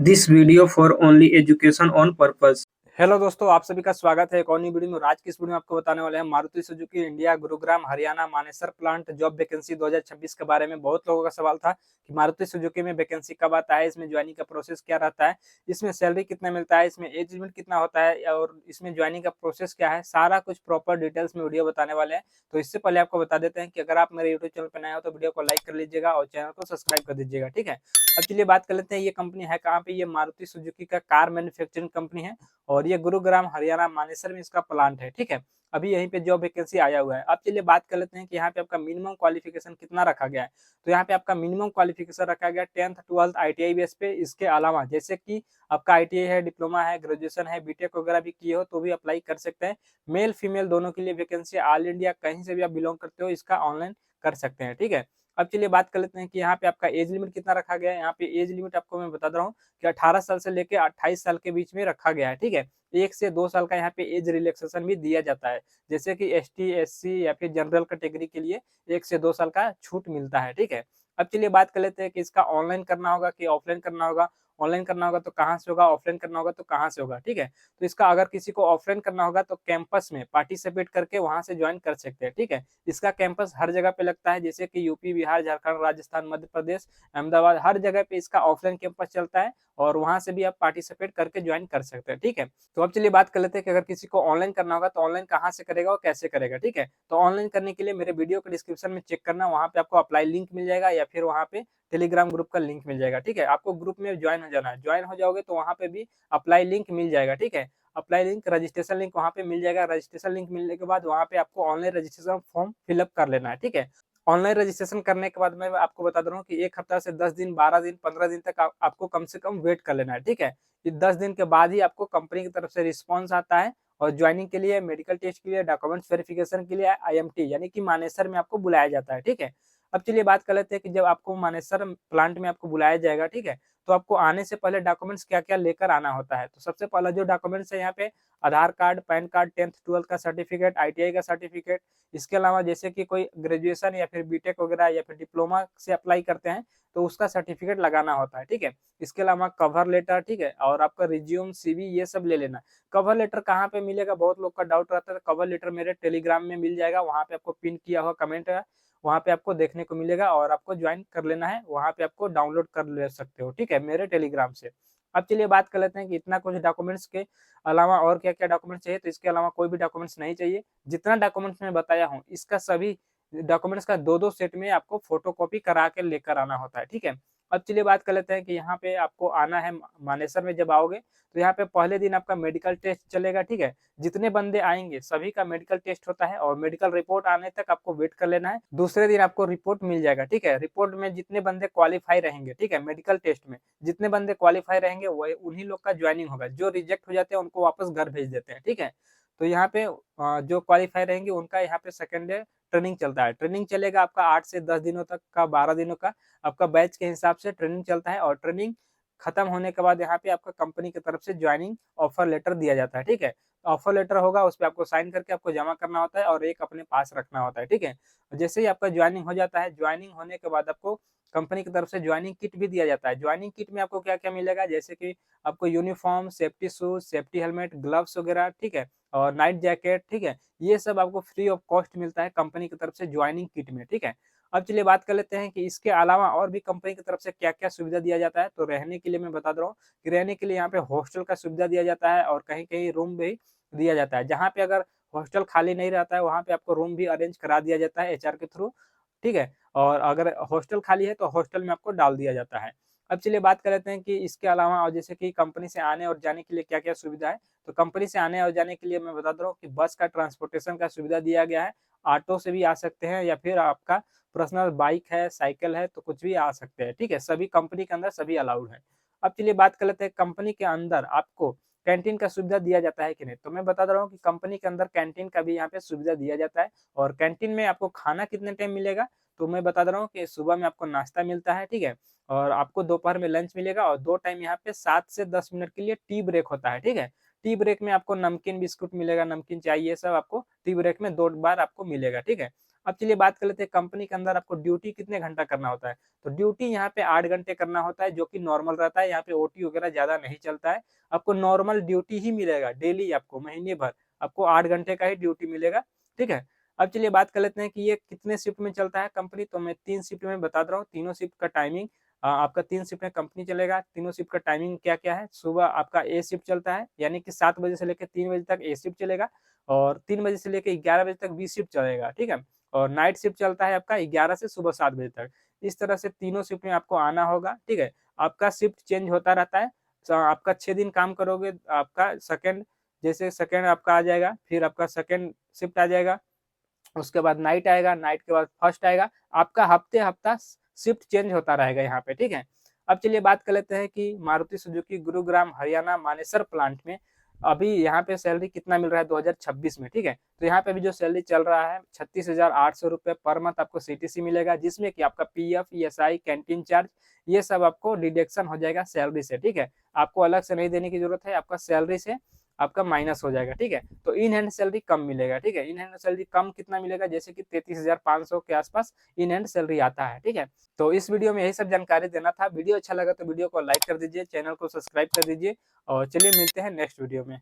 This video for only education on purpose. Hello दोस्तों, आप सभी का स्वागत है एक और नई वीडियो में। आज की इस वीडियो में आपको बताने वाले हैं Maruti Suzuki India Gurugram Haryana Manesar plant job vacancy 2026 के बारे में। बहुत लोगों का सवाल था कि मारुति सुजुकी में वैकेंसी कब आता है, इसमें ज्वाइनिंग का प्रोसेस क्या रहता है, इसमें सैलरी कितना मिलता है, इसमें एज लिमिट कितना होता है और इसमें ज्वाइनिंग का प्रोसेस क्या है, सारा कुछ प्रॉपर डिटेल्स में वीडियो बताने वाले हैं। तो इससे पहले आपको बता देते हैं कि अगर आप मेरे यूट्यूब चैनल पर नए हो तो वीडियो को लाइक कर लीजिएगा और चैनल को सब्सक्राइब कर दीजिएगा, ठीक है। अब चलिए बात कर लेते हैं ये कंपनी है कहाँ पे। ये मारुति सुजुकी का कार मैन्युफैक्चरिंग कंपनी है और ये गुरुग्राम हरियाणा मानेसर में इसका प्लांट है, ठीक है। अभी यहीं पे जॉब वैकेंसी आया हुआ है। अब चलिए बात कर लेते हैं कि यहाँ पे आपका मिनिमम क्वालिफिकेशन कितना रखा गया है। तो यहाँ पे आपका मिनिमम क्वालिफिकेशन रखा गया 10th 12th ITI बेस पे। इसके अलावा जैसे कि आपका ITI है, डिप्लोमा है, ग्रेजुएशन है, बीटेक वगैरह भी किए हो तो भी अप्लाई कर सकते हैं। मेल फीमेल दोनों के लिए वैकेंसी, ऑल इंडिया कहीं से भी आप बिलोंग करते हो इसका ऑनलाइन कर सकते हैं, ठीक है। अब चलिए बात कर लेते हैं कि यहाँ पे आपका एज लिमिट कितना रखा गया है। यहाँ पे एज लिमिट आपको मैं बता रहा हूँ कि 18 साल से लेकर 28 साल के बीच में रखा गया है, ठीक है। 1 से 2 साल का यहाँ पे एज रिलैक्सेशन भी दिया जाता है, जैसे कि ST SC या फिर जनरल कैटेगरी के लिए 1 से 2 साल का छूट मिलता है, ठीक है। अब चलिए बात कर लेते हैं कि इसका ऑनलाइन करना होगा कि ऑफलाइन करना होगा। ऑनलाइन करना होगा तो कहाँ से होगा, ऑफलाइन करना होगा तो कहाँ से होगा, ठीक है। तो इसका अगर किसी को ऑफलाइन करना होगा तो कैंपस में पार्टिसिपेट करके वहां से ज्वाइन कर सकते हैं, ठीक है। इसका कैंपस हर जगह पे लगता है, जैसे कि यूपी, बिहार, झारखंड, राजस्थान, मध्य प्रदेश, अहमदाबाद, हर जगह पे इसका ऑफलाइन कैंपस चलता है और वहां से भी आप पार्टिसिपेट करके ज्वाइन कर सकते हैं, ठीक है। तो अब चलिए बात कर लेते हैं कि अगर किसी को ऑनलाइन करना होगा तो ऑनलाइन कहाँ से करेगा और कैसे करेगा, ठीक है। तो ऑनलाइन करने के लिए मेरे वीडियो के डिस्क्रिप्शन में चेक करना, वहां पे आपको अप्लाई लिंक मिल जाएगा या फिर वहां पे टेलीग्राम ग्रुप का लिंक मिल जाएगा, ठीक है। आपको ग्रुप में ज्वाइन हो जाना है। ज्वाइन हो जाओगे तो वहां पे भी अप्लाई लिंक मिल जाएगा, ठीक है। अप्लाई लिंक, रजिस्ट्रेशन लिंक वहां पे मिल जाएगा। रजिस्ट्रेशन लिंक मिलने के बाद वहां पे आपको ऑनलाइन रजिस्ट्रेशन फॉर्म फिलअप कर लेना है, ठीक है। ऑनलाइन रजिस्ट्रेशन करने के बाद मैं आपको बता दे रहा हूँ कि 1 हफ्ता से 10 दिन, 12 दिन, 15 दिन तक आपको कम से कम वेट कर लेना है, ठीक है। ये 10 दिन के बाद ही आपको कंपनी की तरफ से रिस्पॉन्स आता है और ज्वाइनिंग के लिए, मेडिकल टेस्ट के लिए, डॉक्यूमेंट्स वेरिफिकेशन के लिए IMT यानी कि मानेसर में आपको बुलाया जाता है, ठीक है। अब चलिए बात कर लेते हैं कि जब आपको मानेसर प्लांट में आपको बुलाया जाएगा, ठीक है, तो आपको आने से पहले डॉक्यूमेंट्स क्या-क्या लेकर आना होता है। तो सबसे पहला जो डॉक्यूमेंट्स है यहाँ पे आधार card, pan card, 10th 12th का सर्टिफिकेट, ITI का सर्टिफिकेट। इसके अलावा जैसे कि कोई ग्रेजुएशन या फिर बीटेक वगैरह या फिर डिप्लोमा से अप्लाई करते हैं तो उसका सर्टिफिकेट लगाना होता है, ठीक है। इसके अलावा कवर लेटर, ठीक है, और आपका रिज्यूम, CV ये सब ले लेना। कवर लेटर कहाँ पे मिलेगा, बहुत लोग का डाउट रहता है। कवर लेटर मेरे टेलीग्राम में मिल जाएगा, वहां पे आपको पिन किया हुआ कमेंट है, वहां पे आपको देखने को मिलेगा और आपको ज्वाइन कर लेना है। वहां पे आपको डाउनलोड कर ले सकते हो, ठीक है, मेरे टेलीग्राम से। अब चलिए बात कर लेते हैं कि इतना कुछ डॉक्यूमेंट्स के अलावा और क्या क्या डॉक्यूमेंट्स चाहिए। तो इसके अलावा कोई भी डॉक्यूमेंट्स नहीं चाहिए। जितना डॉक्यूमेंट्स मैं बताया हूँ इसका सभी डॉक्यूमेंट्स का दो दो सेट में आपको फोटो कॉपी करा के लेकर आना होता है, ठीक है। अब चलिए बात कर लेते हैं कि यहाँ पे आपको आना है मानेसर में। जब आओगे तो यहाँ पे पहले दिन आपका मेडिकल टेस्ट चलेगा, ठीक है। जितने बंदे आएंगे सभी का मेडिकल टेस्ट होता है और मेडिकल रिपोर्ट आने तक आपको वेट कर लेना है। दूसरे दिन आपको रिपोर्ट मिल जाएगा, ठीक है। रिपोर्ट में जितने बंदे क्वालिफाई रहेंगे, ठीक है, मेडिकल टेस्ट में जितने बंदे क्वालिफाई रहेंगे वही उन्हीं लोग का ज्वाइनिंग होगा। जो रिजेक्ट हो जाते हैं उनको वापस घर भेज देते हैं, ठीक है। तो यहाँ पे जो क्वालिफाई रहेंगे उनका यहाँ पे सेकेंड डे ट्रेनिंग चलता है। ट्रेनिंग चलेगा आपका 8 से 10 दिनों तक का, 12 दिनों का आपका बैच के हिसाब से ट्रेनिंग चलता है और ट्रेनिंग खत्म होने के बाद यहाँ पे आपका कंपनी की तरफ से ज्वाइनिंग ऑफर लेटर दिया जाता है, ठीक है। ऑफर लेटर होगा, उस पे आपको साइन करके आपको जमा करना होता है और एक अपने पास रखना होता है, ठीक है। जैसे ही आपका ज्वाइनिंग हो जाता है, ज्वाइनिंग होने के बाद आपको कंपनी की तरफ से ज्वाइनिंग किट भी दिया जाता है। ज्वाइनिंग किट में आपको क्या क्या मिलेगा, जैसे कि आपको uniform, safety shoes, safety helmet, gloves वगैरह, ठीक है, और नाइट जैकेट, ठीक है। ये सब आपको फ्री ऑफ कॉस्ट मिलता है कंपनी की तरफ से ज्वाइनिंग किट में, ठीक है। अब चलिए बात कर लेते हैं कि इसके अलावा और भी कंपनी की तरफ से क्या-क्या सुविधा दिया जाता है। तो रहने के लिए मैं बता दे रहा हूँ कि रहने के लिए यहाँ पे हॉस्टल का सुविधा दिया जाता है और कहीं-कहीं रूम भी दिया जाता है। जहाँ पे अगर हॉस्टल खाली नहीं रहता है वहाँ पे आपको रूम भी अरेंज करा दिया जाता है HR के थ्रू, ठीक है। और अगर हॉस्टल खाली है तो हॉस्टल में आपको डाल दिया जाता है। अब चलिए बात कर लेते हैं कि इसके अलावा और जैसे कि कंपनी से आने और जाने के लिए क्या-क्या सुविधा है। तो कंपनी से आने और जाने के लिए मैं बता दे रहा हूँ कि बस का ट्रांसपोर्टेशन का सुविधा दिया गया है। ऑटो से भी आ सकते हैं या फिर आपका पर्सनल बाइक है, साइकिल है तो कुछ भी आ सकते हैं, ठीक है। सभी कंपनी के अंदर सभी अलाउड है। अब चलिए बात कर लेते हैं कंपनी के अंदर आपको कैंटीन का सुविधा दिया जाता है कि नहीं। तो मैं बता दे रहा हूँ कि कंपनी के अंदर कैंटीन का भी यहाँ पे सुविधा दिया जाता है और कैंटीन में आपको खाना कितने टाइम मिलेगा, तो मैं बता दे रहा हूँ कि सुबह में आपको नाश्ता मिलता है, ठीक है, और आपको दोपहर में लंच मिलेगा और 2 टाइम यहाँ पे 7 से 10 मिनट के लिए टी ब्रेक होता है, ठीक है। टी ब्रेक में आपको नमकीन बिस्कुट मिलेगा, नमकीन चाय ये सब आपको टी ब्रेक में 2 बार आपको मिलेगा, ठीक है। अब चलिए बात कर लेते हैं कंपनी के अंदर आपको ड्यूटी कितने घंटा करना होता है। तो ड्यूटी यहाँ पे 8 घंटे करना होता है, जो कि नॉर्मल रहता है। यहाँ पे ओटी वगैरह ज़्यादा नहीं चलता है। आपको नॉर्मल ड्यूटी ही मिलेगा डेली, आपको महीने भर आपको 8 घंटे का ही ड्यूटी मिलेगा, ठीक है। अब चलिए बात कर लेते हैं कि ये कितने शिफ्ट में चलता है कंपनी। तो मैं 3 शिफ्ट में बता दे रहा हूँ। तीनों शिफ्ट का टाइमिंग आपका 3 शिफ्ट में कंपनी चलेगा। तीनों शिफ्ट का टाइमिंग क्या-क्या है? सुबह आपका ए शिफ्ट चलता है, यानी कि 7 बजे से लेके 3 बजे तक ए शिफ्ट चलेगा और 3 बजे से लेके 11 बजे तक बी शिफ्ट चलेगा, ठीक है। और नाइट शिफ्ट चलता है आपका 11 से सुबह 7 बजे तक। इस तरह से तीनों शिफ्ट में आपको आना होगा, ठीक है। आपका शिफ्ट चेंज होता रहता है। आपका 6 दिन काम करोगे, आपका सेकंड जैसे सेकंड आपका आ जाएगा, फिर आपका सेकंड शिफ्ट आ जाएगा, उसके बाद नाइट आएगा, नाइट के बाद फर्स्ट आएगा। आपका हफ्ता शिफ्ट चेंज होता रहेगा यहाँ पे, ठीक है। अब चलिए बात कर लेते हैं कि मारुति सुजुकी गुरुग्राम हरियाणा मानेसर प्लांट में अभी यहाँ पे सैलरी कितना मिल रहा है 2026 में, ठीक है। तो यहाँ पे अभी जो सैलरी चल रहा है 36,800 रुपये पर मंथ आपको सीटीसी मिलेगा, जिसमें कि आपका पीएफ, ईएसआई, कैंटीन चार्ज ये सब आपको डिडक्शन हो जाएगा सैलरी से, ठीक है। आपको अलग से नहीं देने की जरूरत है, आपका सैलरी से आपका माइनस हो जाएगा, ठीक है। तो इन हैंड सैलरी कम मिलेगा, ठीक है। इन हैंड सैलरी कम कितना मिलेगा, जैसे कि 33,500 के आसपास इन हैंड सैलरी आता है, ठीक है। तो इस वीडियो में यही सब जानकारी देना था। वीडियो अच्छा लगा तो वीडियो को लाइक कर दीजिए, चैनल को सब्सक्राइब कर दीजिए और चलिए मिलते हैं नेक्स्ट वीडियो में।